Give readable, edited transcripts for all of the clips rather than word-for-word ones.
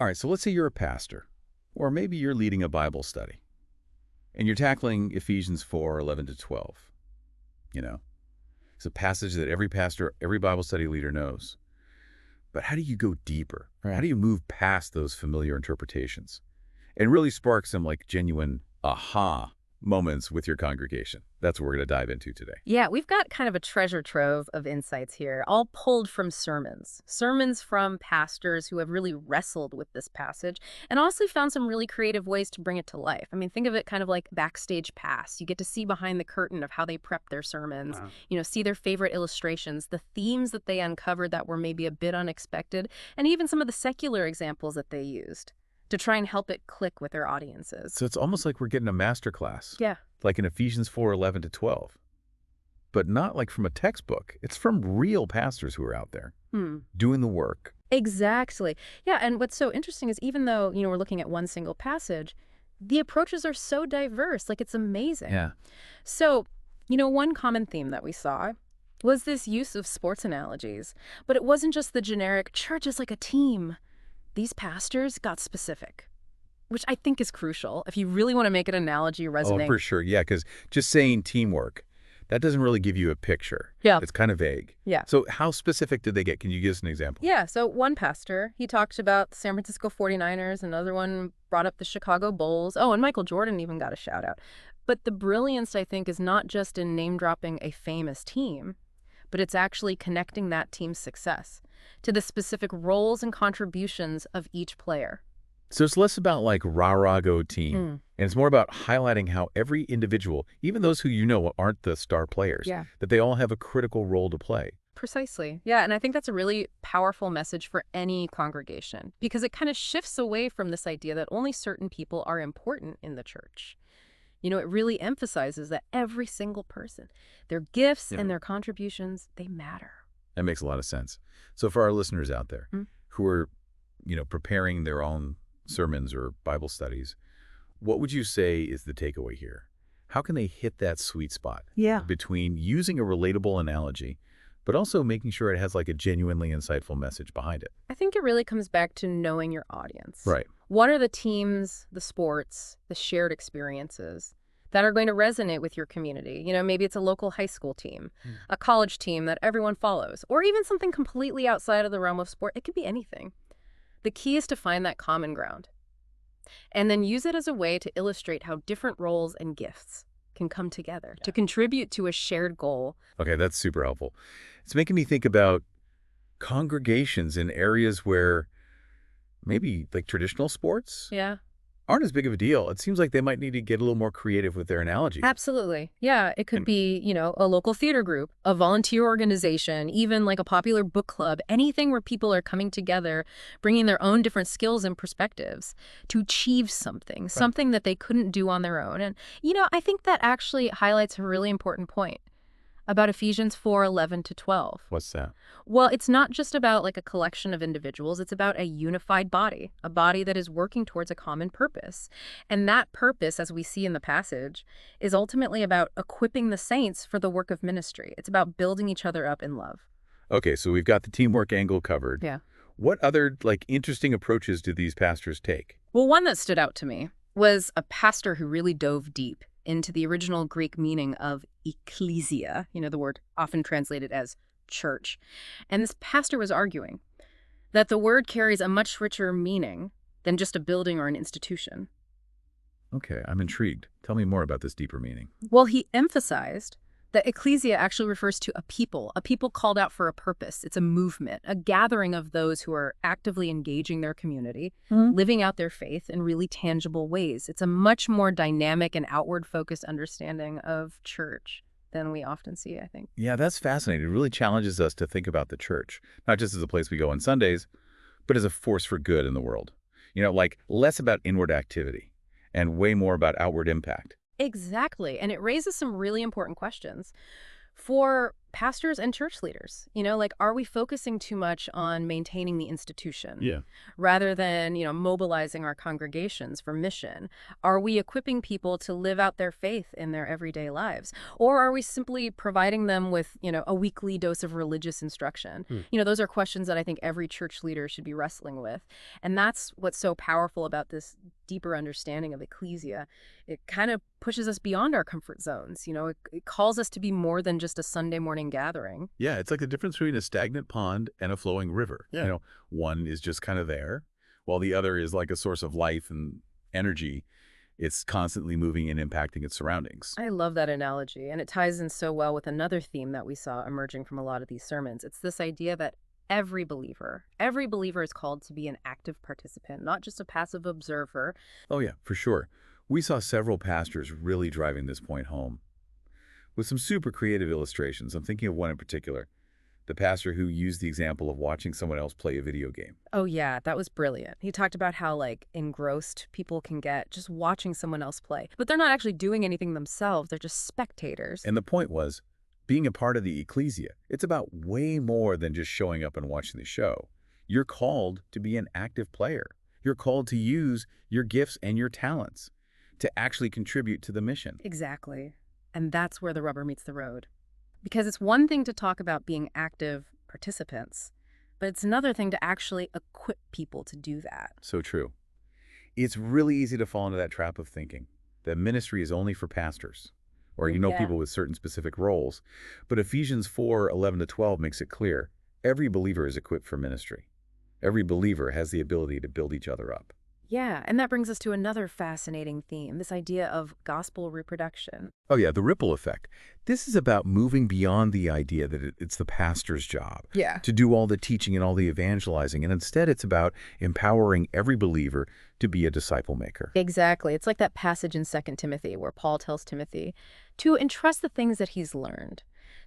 All right, so let's say you're a pastor, or maybe you're leading a Bible study, and you're tackling Ephesians 4:11 to 12. You know, it's a passage that every pastor, every Bible study leader knows. But how do you go deeper? How do you move past those familiar interpretations and really spark some like genuine aha moments with your congregation? That's what we're going to dive into today. Yeah, we've got kind of a treasure trove of insights here, all pulled from sermons. Sermons from pastors who have really wrestled with this passage and also found some really creative ways to bring it to life. I mean, think of it kind of like backstage pass. You get to see behind the curtain of how they prep their sermons, see their favorite illustrations, the themes that they uncovered that were maybe a bit unexpected, and even some of the secular examples that they used to try and help it click with their audiences. So it's almost like we're getting a master class. Yeah. Like in Ephesians 4:11 to 12. But not like from a textbook. It's from real pastors who are out there doing the work. Exactly. Yeah, and what's so interesting is even though, we're looking at one single passage, the approaches are so diverse. Like, it's amazing. Yeah. So, one common theme that we saw was this use of sports analogies. But it wasn't just the generic church is like a team. These pastors got specific, which I think is crucial if you really want to make an analogy resonate. Oh, for sure. Yeah, because just saying teamwork, that doesn't really give you a picture. Yeah. It's kind of vague. Yeah. So how specific did they get? Can you give us an example? Yeah, so one pastor, he talked about the San Francisco 49ers. Another one brought up the Chicago Bulls. Oh, and Michael Jordan even got a shout out. But the brilliance, I think, is not just in name-dropping a famous team, but it's actually connecting that team's success to the specific roles and contributions of each player. So it's less about like rah-rah go team, and it's more about highlighting how every individual, even those who aren't the star players, that they all have a critical role to play. Precisely. Yeah, and I think that's a really powerful message for any congregation because it kind of shifts away from this idea that only certain people are important in the church. It really emphasizes that every single person, their gifts and their contributions, they matter. That makes a lot of sense. So for our listeners out there who are, preparing their own sermons or Bible studies, what would you say is the takeaway here? How can they hit that sweet spot between using a relatable analogy, but also making sure it has like a genuinely insightful message behind it? I think it really comes back to knowing your audience. Right. What are the teams, the sports, the shared experiences that are going to resonate with your community? Maybe it's a local high school team, a college team that everyone follows, or even something completely outside of the realm of sport. It could be anything. The key is to find that common ground and then use it as a way to illustrate how different roles and gifts can come together to contribute to a shared goal. Okay, that's super helpful. It's making me think about congregations in areas where maybe like traditional sports aren't as big of a deal. It seems like they might need to get a little more creative with their analogy. Absolutely. Yeah, it could be, a local theater group, a volunteer organization, even like a popular book club, anything where people are coming together, bringing their own different skills and perspectives to achieve something, something that they couldn't do on their own. And, I think that actually highlights a really important point about Ephesians 4:11 to 12. What's that? Well, it's not just about like a collection of individuals. It's about a unified body, a body that is working towards a common purpose. And that purpose, as we see in the passage, is ultimately about equipping the saints for the work of ministry. It's about building each other up in love. Okay, so we've got the teamwork angle covered. Yeah. What other like interesting approaches do these pastors take? Well, one that stood out to me was a pastor who really dove deep into the original Greek meaning of Ecclesia, the word often translated as church. And this pastor was arguing that the word carries a much richer meaning than just a building or an institution. Okay, I'm intrigued. Tell me more about this deeper meaning. Well, he emphasized that Ecclesia actually refers to a people called out for a purpose. It's a movement, a gathering of those who are actively engaging their community, living out their faith in really tangible ways. It's a much more dynamic and outward-focused understanding of church than we often see, I think. Yeah, that's fascinating. It really challenges us to think about the church, not just as a place we go on Sundays, but as a force for good in the world. Like less about inward activity and way more about outward impact. Exactly. And it raises some really important questions. For pastors and church leaders. Like, are we focusing too much on maintaining the institution Yeah. rather than, mobilizing our congregations for mission? Are we equipping people to live out their faith in their everyday lives? Or are we simply providing them with, a weekly dose of religious instruction? Those are questions that I think every church leader should be wrestling with. And that's what's so powerful about this deeper understanding of Ecclesia. It kind of pushes us beyond our comfort zones. It calls us to be more than just a Sunday morning gathering. Yeah, it's like the difference between a stagnant pond and a flowing river. Yeah. One is just kind of there, while the other is like a source of life and energy. It's constantly moving and impacting its surroundings. I love that analogy, and it ties in so well with another theme that we saw emerging from a lot of these sermons. It's this idea that every believer is called to be an active participant, not just a passive observer. Oh yeah, for sure. We saw several pastors really driving this point home with some super creative illustrations. I'm thinking of one in particular, the pastor who used the example of watching someone else play a video game. Oh yeah, that was brilliant. He talked about how engrossed people can get just watching someone else play, but they're not actually doing anything themselves. They're just spectators. And the point was, being a part of the Ecclesia, it's about way more than just showing up and watching the show. You're called to be an active player. You're called to use your gifts and your talents to actually contribute to the mission. Exactly. And that's where the rubber meets the road. Because it's one thing to talk about being active participants, but it's another thing to actually equip people to do that. So true. It's really easy to fall into that trap of thinking that ministry is only for pastors, or Yeah. people with certain specific roles. But Ephesians 4:11-12 makes it clear every believer is equipped for ministry. Every believer has the ability to build each other up. Yeah, and that brings us to another fascinating theme, this idea of gospel reproduction. Oh yeah, the ripple effect. This is about moving beyond the idea that it's the pastor's job Yeah. to do all the teaching and all the evangelizing, and instead it's about empowering every believer to be a disciple maker. Exactly. It's like that passage in 2 Timothy where Paul tells Timothy to entrust the things that he's learned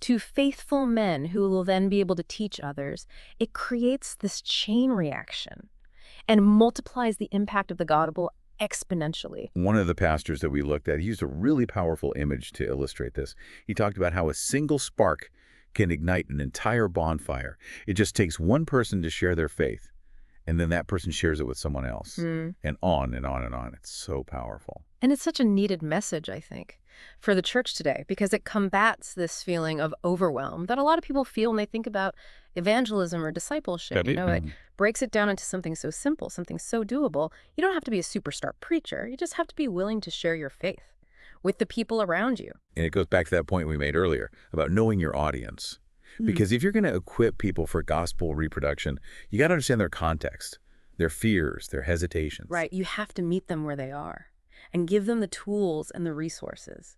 to faithful men who will then be able to teach others. It creates this chain reaction and multiplies the impact of the gospel exponentially. One of the pastors that we looked at, he used a really powerful image to illustrate this. He talked about how a single spark can ignite an entire bonfire. It just takes one person to share their faith, and then that person shares it with someone else, and on and on and on. It's so powerful. And it's such a needed message, I think, for the church today, because it combats this feeling of overwhelm that a lot of people feel when they think about evangelism or discipleship. It breaks it down into something so simple, something so doable. You don't have to be a superstar preacher. You just have to be willing to share your faith with the people around you. And it goes back to that point we made earlier about knowing your audience. Because if you're going to equip people for gospel reproduction, you got to understand their context, their fears, their hesitations. Right. You have to meet them where they are and give them the tools and the resources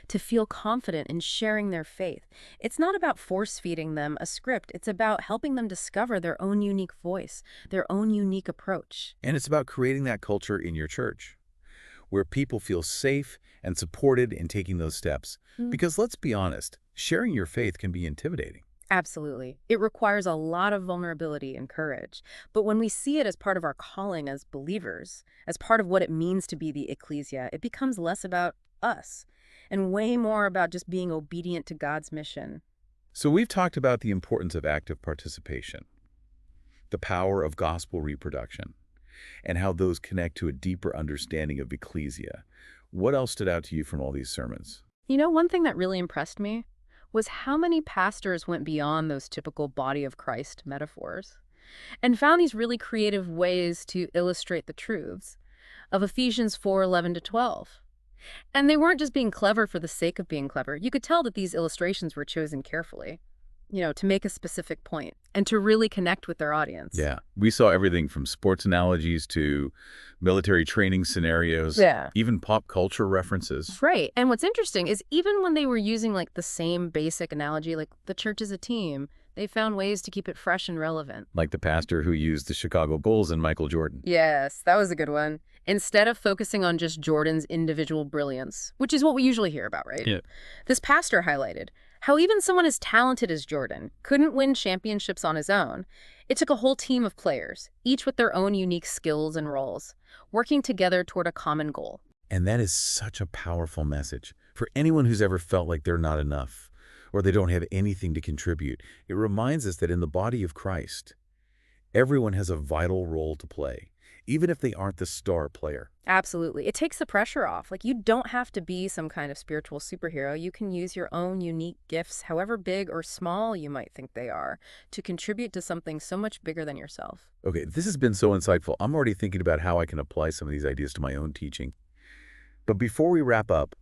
to feel confident in sharing their faith. It's not about force-feeding them a script. It's about helping them discover their own unique voice, their own unique approach. And it's about creating that culture in your church where people feel safe and supported in taking those steps. Because let's be honest, sharing your faith can be intimidating. Absolutely. It requires a lot of vulnerability and courage. But when we see it as part of our calling as believers, as part of what it means to be the Ecclesia, it becomes less about us and way more about just being obedient to God's mission. So we've talked about the importance of active participation, the power of gospel reproduction, and how those connect to a deeper understanding of Ecclesia. What else stood out to you from all these sermons? One thing that really impressed me was how many pastors went beyond those typical body of Christ metaphors and found these really creative ways to illustrate the truths of Ephesians 4:11-12. And they weren't just being clever for the sake of being clever. You could tell that these illustrations were chosen carefully, to make a specific point and to really connect with their audience. Yeah, we saw everything from sports analogies to military training scenarios, even pop culture references. Right. And what's interesting is even when they were using the same basic analogy, like the church is a team, they found ways to keep it fresh and relevant. Like the pastor who used the Chicago Bulls and Michael Jordan. Yes, that was a good one. Instead of focusing on just Jordan's individual brilliance, which is what we usually hear about, right? Yeah. This pastor highlighted how even someone as talented as Jordan couldn't win championships on his own. It took a whole team of players, each with their own unique skills and roles, working together toward a common goal. And that is such a powerful message for anyone who's ever felt like they're not enough or they don't have anything to contribute. It reminds us that in the body of Christ, everyone has a vital role to play, even if they aren't the star player. Absolutely. It takes the pressure off. Like, you don't have to be some kind of spiritual superhero. You can use your own unique gifts, however big or small you might think they are, to contribute to something so much bigger than yourself. Okay, this has been so insightful. I'm already thinking about how I can apply some of these ideas to my own teaching. But before we wrap up,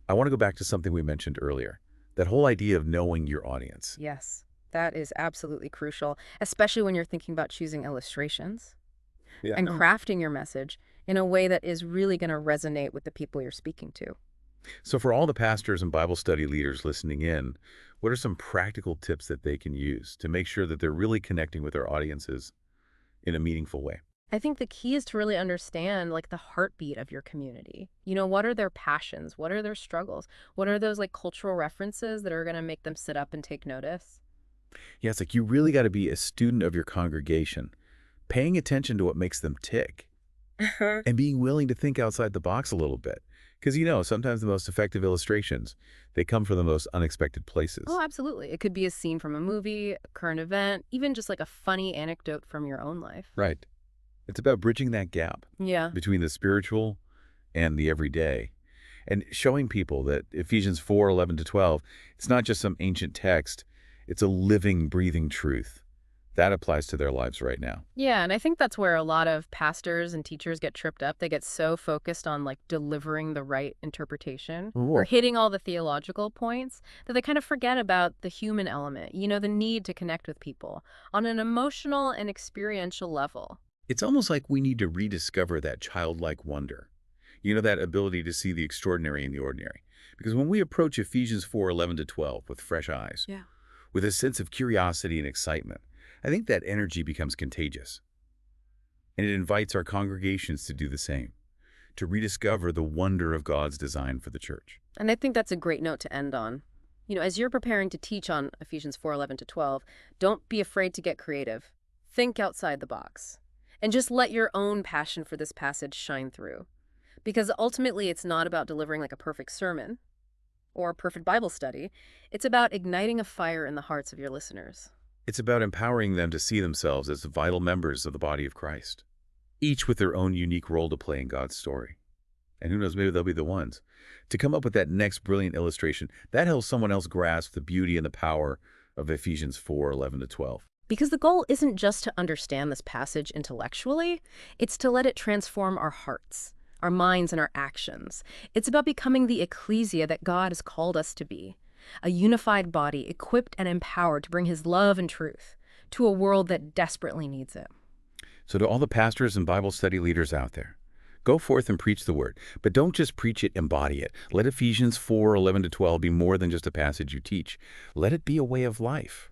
I want to go back to something we mentioned earlier, that whole idea of knowing your audience. Yes, that is absolutely crucial, especially when you're thinking about choosing illustrations Yeah. and crafting your message in a way that is really going to resonate with the people you're speaking to. So for all the pastors and Bible study leaders listening in, what are some practical tips that they can use to make sure that they're really connecting with their audiences in a meaningful way? I think the key is to really understand like the heartbeat of your community. What are their passions? What are their struggles? What are those like cultural references that are going to make them sit up and take notice? Yeah, it's like you really got to be a student of your congregation, paying attention to what makes them tick, and being willing to think outside the box a little bit. Because, sometimes the most effective illustrations, they come from the most unexpected places. Oh, absolutely. It could be a scene from a movie, a current event, even just like a funny anecdote from your own life. Right. It's about bridging that gap Yeah. between the spiritual and the everyday, and showing people that Ephesians 4:11-12, it's not just some ancient text, it's a living, breathing truth. That applies to their lives right now. Yeah, and I think that's where a lot of pastors and teachers get tripped up. They get so focused on like delivering the right interpretation or Cool. hitting all the theological points that they kind of forget about the human element, the need to connect with people on an emotional and experiential level. It's almost like we need to rediscover that childlike wonder. That ability to see the extraordinary in the ordinary. Because when we approach Ephesians 4:11-12 with fresh eyes, Yeah. with a sense of curiosity and excitement, I think that energy becomes contagious. And it invites our congregations to do the same, to rediscover the wonder of God's design for the church. And I think that's a great note to end on. As you're preparing to teach on Ephesians 4:11-12, don't be afraid to get creative. Think outside the box. And just let your own passion for this passage shine through. Because ultimately, it's not about delivering like a perfect sermon or a perfect Bible study. It's about igniting a fire in the hearts of your listeners. It's about empowering them to see themselves as vital members of the body of Christ, each with their own unique role to play in God's story. And who knows, maybe they'll be the ones to come up with that next brilliant illustration that helps someone else grasp the beauty and the power of Ephesians 4:11-12. Because the goal isn't just to understand this passage intellectually, it's to let it transform our hearts, our minds, and our actions. It's about becoming the ecclesia that God has called us to be, a unified body equipped and empowered to bring his love and truth to a world that desperately needs it. So to all the pastors and Bible study leaders out there, go forth and preach the word, but don't just preach it, embody it. Let Ephesians 4:11-12 be more than just a passage you teach. Let it be a way of life.